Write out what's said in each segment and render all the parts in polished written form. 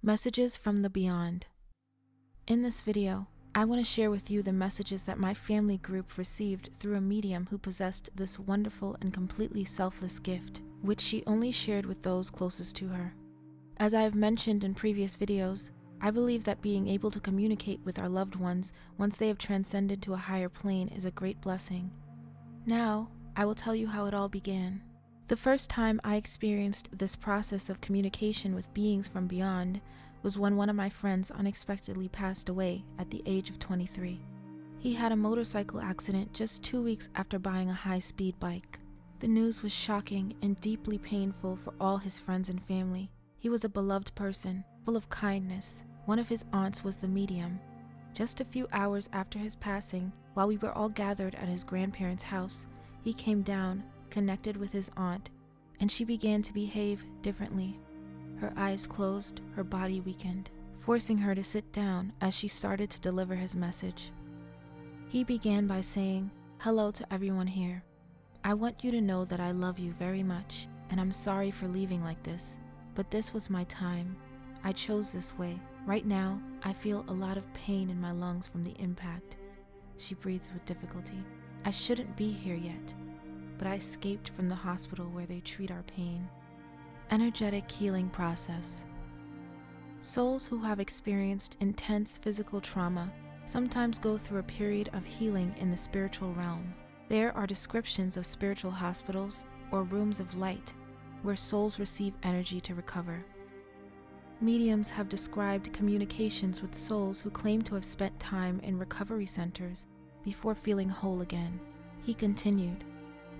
Messages from the Beyond. In this video, I want to share with you the messages that my family group received through a medium who possessed this wonderful and completely selfless gift, which she only shared with those closest to her. As I have mentioned in previous videos, I believe that being able to communicate with our loved ones once they have transcended to a higher plane is a great blessing. Now, I will tell you how it all began. The first time I experienced this process of communication with beings from beyond was when one of my friends unexpectedly passed away at the age of 23. He had a motorcycle accident just 2 weeks after buying a high-speed bike. The news was shocking and deeply painful for all his friends and family. He was a beloved person, full of kindness. One of his aunts was the medium. Just a few hours after his passing, while we were all gathered at his grandparents' house, he came down, connected with his aunt, and she began to behave differently. Her eyes closed, her body weakened, forcing her to sit down as she started to deliver his message. He began by saying, "Hello to everyone here. I want you to know that I love you very much, and I'm sorry for leaving like this, but this was my time. I chose this way. Right now, I feel a lot of pain in my lungs from the impact." She breathes with difficulty. "I shouldn't be here yet, but I escaped from the hospital where they treat our pain." Energetic healing process. Souls who have experienced intense physical trauma sometimes go through a period of healing in the spiritual realm. There are descriptions of spiritual hospitals or rooms of light where souls receive energy to recover. Mediums have described communications with souls who claim to have spent time in recovery centers before feeling whole again. He continued,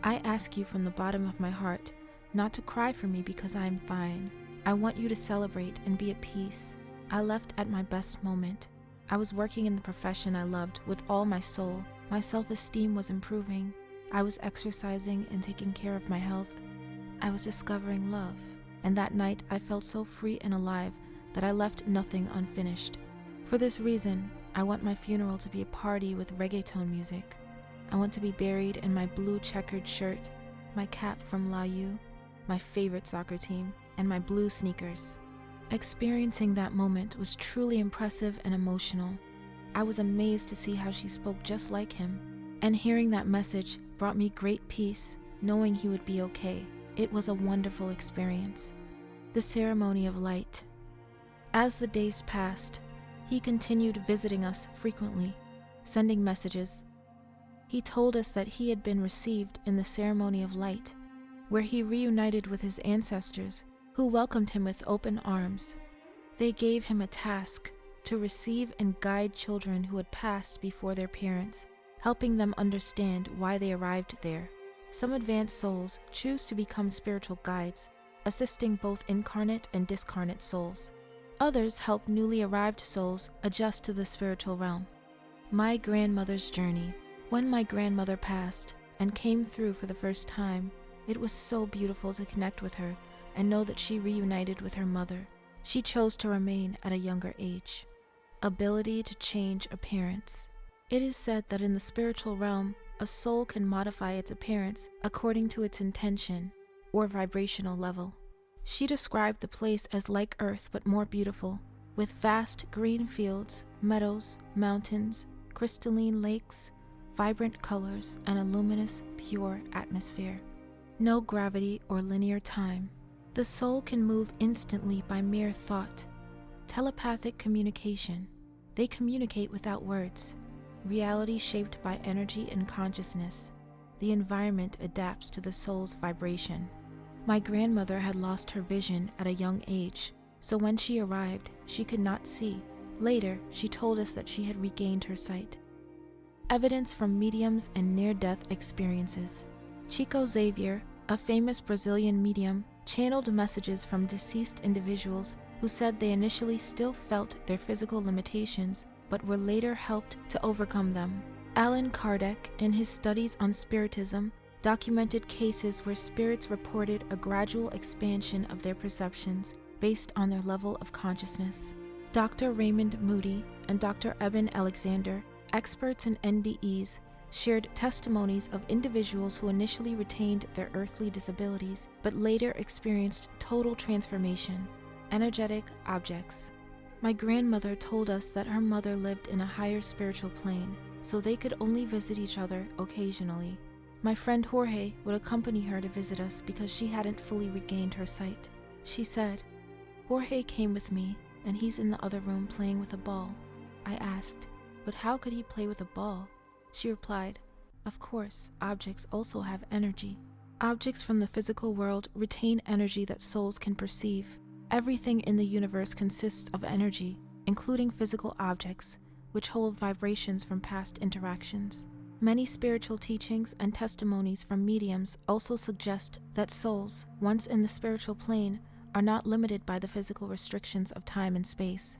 "I ask you from the bottom of my heart not to cry for me because I am fine. I want you to celebrate and be at peace. I left at my best moment. I was working in the profession I loved with all my soul. My self-esteem was improving. I was exercising and taking care of my health. I was discovering love. And that night I felt so free and alive that I left nothing unfinished. For this reason, I want my funeral to be a party with reggaeton music. I want to be buried in my blue checkered shirt, my cap from La U, my favorite soccer team, and my blue sneakers." Experiencing that moment was truly impressive and emotional. I was amazed to see how she spoke just like him, and hearing that message brought me great peace, knowing he would be okay. It was a wonderful experience. The ceremony of light. As the days passed, he continued visiting us frequently, sending messages. He told us that he had been received in the ceremony of light, where he reunited with his ancestors, who welcomed him with open arms. They gave him a task to receive and guide children who had passed before their parents, helping them understand why they arrived there. Some advanced souls choose to become spiritual guides, assisting both incarnate and discarnate souls. Others help newly arrived souls adjust to the spiritual realm. My grandmother's journey. When my grandmother passed and came through for the first time, it was so beautiful to connect with her and know that she reunited with her mother. She chose to remain at a younger age. Ability to change appearance. It is said that in the spiritual realm, a soul can modify its appearance according to its intention or vibrational level. She described the place as like Earth but more beautiful, with vast green fields, meadows, mountains, crystalline lakes, vibrant colors, and a luminous, pure atmosphere. No gravity or linear time. The soul can move instantly by mere thought. Telepathic communication. They communicate without words. Reality shaped by energy and consciousness. The environment adapts to the soul's vibration. My grandmother had lost her vision at a young age, so when she arrived, she could not see. Later, she told us that she had regained her sight. Evidence from mediums and near-death experiences. Chico Xavier, a famous Brazilian medium, channeled messages from deceased individuals who said they initially still felt their physical limitations, but were later helped to overcome them. Allan Kardec, in his studies on spiritism, documented cases where spirits reported a gradual expansion of their perceptions based on their level of consciousness. Dr. Raymond Moody and Dr. Eben Alexander, experts in NDEs, shared testimonies of individuals who initially retained their earthly disabilities but later experienced total transformation. Energetic objects. My grandmother told us that her mother lived in a higher spiritual plane, so they could only visit each other occasionally. My friend Jorge would accompany her to visit us because she hadn't fully regained her sight. She said, "Jorge came with me, and he's in the other room playing with a ball." I asked, "But how could he play with a ball?" She replied, "Of course, objects also have energy. Objects from the physical world retain energy that souls can perceive. Everything in the universe consists of energy, including physical objects, which hold vibrations from past interactions." Many spiritual teachings and testimonies from mediums also suggest that souls, once in the spiritual plane, are not limited by the physical restrictions of time and space.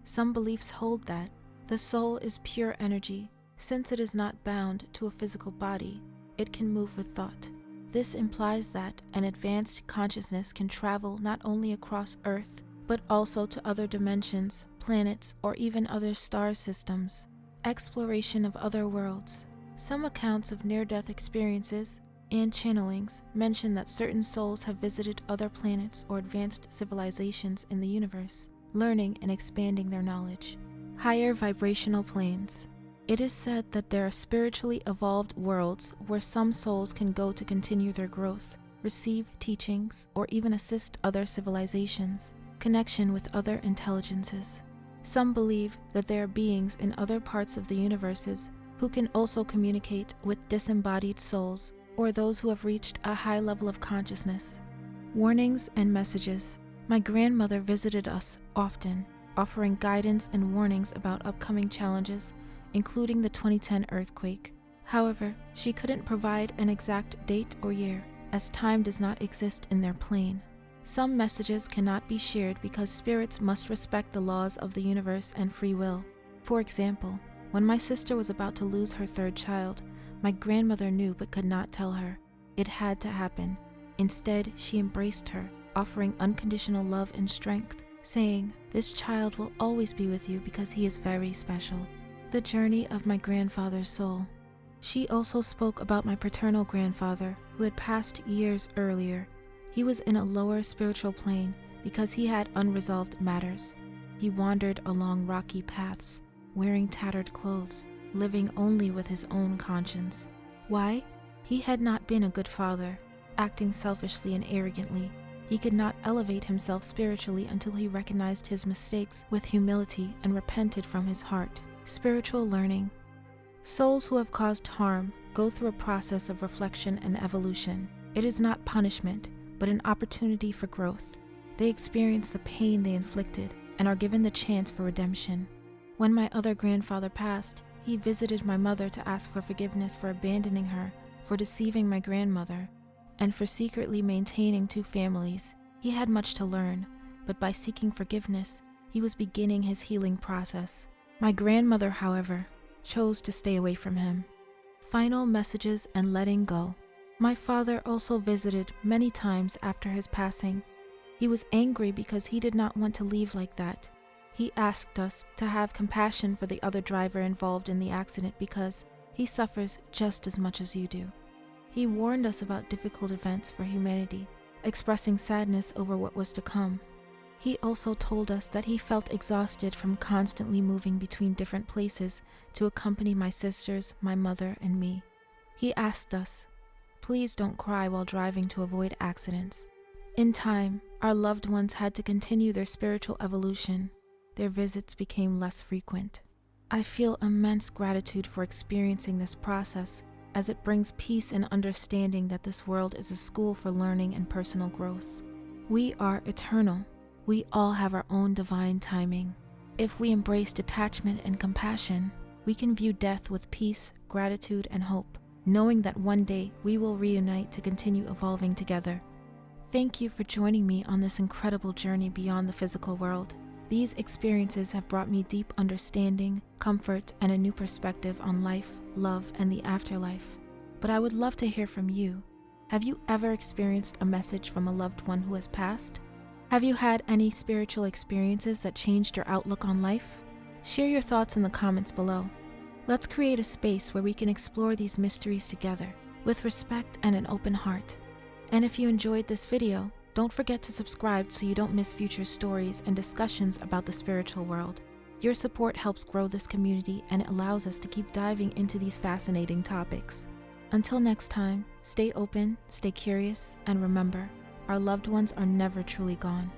Some beliefs hold that the soul is pure energy. Since it is not bound to a physical body, it can move with thought. This implies that an advanced consciousness can travel not only across Earth, but also to other dimensions, planets, or even other star systems. Exploration of other worlds. Some accounts of near-death experiences and channelings mention that certain souls have visited other planets or advanced civilizations in the universe, learning and expanding their knowledge. Higher vibrational planes. It is said that there are spiritually evolved worlds where some souls can go to continue their growth, receive teachings, or even assist other civilizations. Connection with other intelligences. Some believe that there are beings in other parts of the universes who can also communicate with disembodied souls or those who have reached a high level of consciousness. Warnings and messages. My grandmother visited us often, offering guidance and warnings about upcoming challenges, including the 2010 earthquake. However, she couldn't provide an exact date or year, as time does not exist in their plane. Some messages cannot be shared because spirits must respect the laws of the universe and free will. For example, when my sister was about to lose her third child, my grandmother knew but could not tell her. It had to happen. Instead, she embraced her, offering unconditional love and strength, saying, "This child will always be with you because he is very special." The journey of my grandfather's soul. She also spoke about my paternal grandfather, who had passed years earlier. He was in a lower spiritual plane because he had unresolved matters. He wandered along rocky paths, wearing tattered clothes, living only with his own conscience. Why? He had not been a good father, acting selfishly and arrogantly. He could not elevate himself spiritually until he recognized his mistakes with humility and repented from his heart. Spiritual learning. Souls who have caused harm go through a process of reflection and evolution. It is not punishment, but an opportunity for growth. They experience the pain they inflicted and are given the chance for redemption. When my other grandfather passed, he visited my mother to ask for forgiveness for abandoning her, for deceiving my grandmother, and for secretly maintaining two families. He had much to learn, but by seeking forgiveness, he was beginning his healing process. My grandmother, however, chose to stay away from him. Final messages and letting go. My father also visited many times after his passing. He was angry because he did not want to leave like that. He asked us to have compassion for the other driver involved in the accident because he suffers just as much as you do. He warned us about difficult events for humanity, expressing sadness over what was to come. He also told us that he felt exhausted from constantly moving between different places to accompany my sisters, my mother, and me. He asked us, "Please don't cry while driving to avoid accidents." In time, our loved ones had to continue their spiritual evolution. Their visits became less frequent. I feel immense gratitude for experiencing this process, as it brings peace and understanding that this world is a school for learning and personal growth. We are eternal. We all have our own divine timing. If we embrace detachment and compassion, we can view death with peace, gratitude, and hope, knowing that one day we will reunite to continue evolving together. Thank you for joining me on this incredible journey beyond the physical world. These experiences have brought me deep understanding, comfort, and a new perspective on life, love, and the afterlife. But I would love to hear from you. Have you ever experienced a message from a loved one who has passed? Have you had any spiritual experiences that changed your outlook on life? Share your thoughts in the comments below. Let's create a space where we can explore these mysteries together, with respect and an open heart. And if you enjoyed this video, Don't forget to subscribe so you don't miss future stories and discussions about the spiritual world. Your support helps grow this community and it allows us to keep diving into these fascinating topics. Until next time, stay open, stay curious, and remember, our loved ones are never truly gone.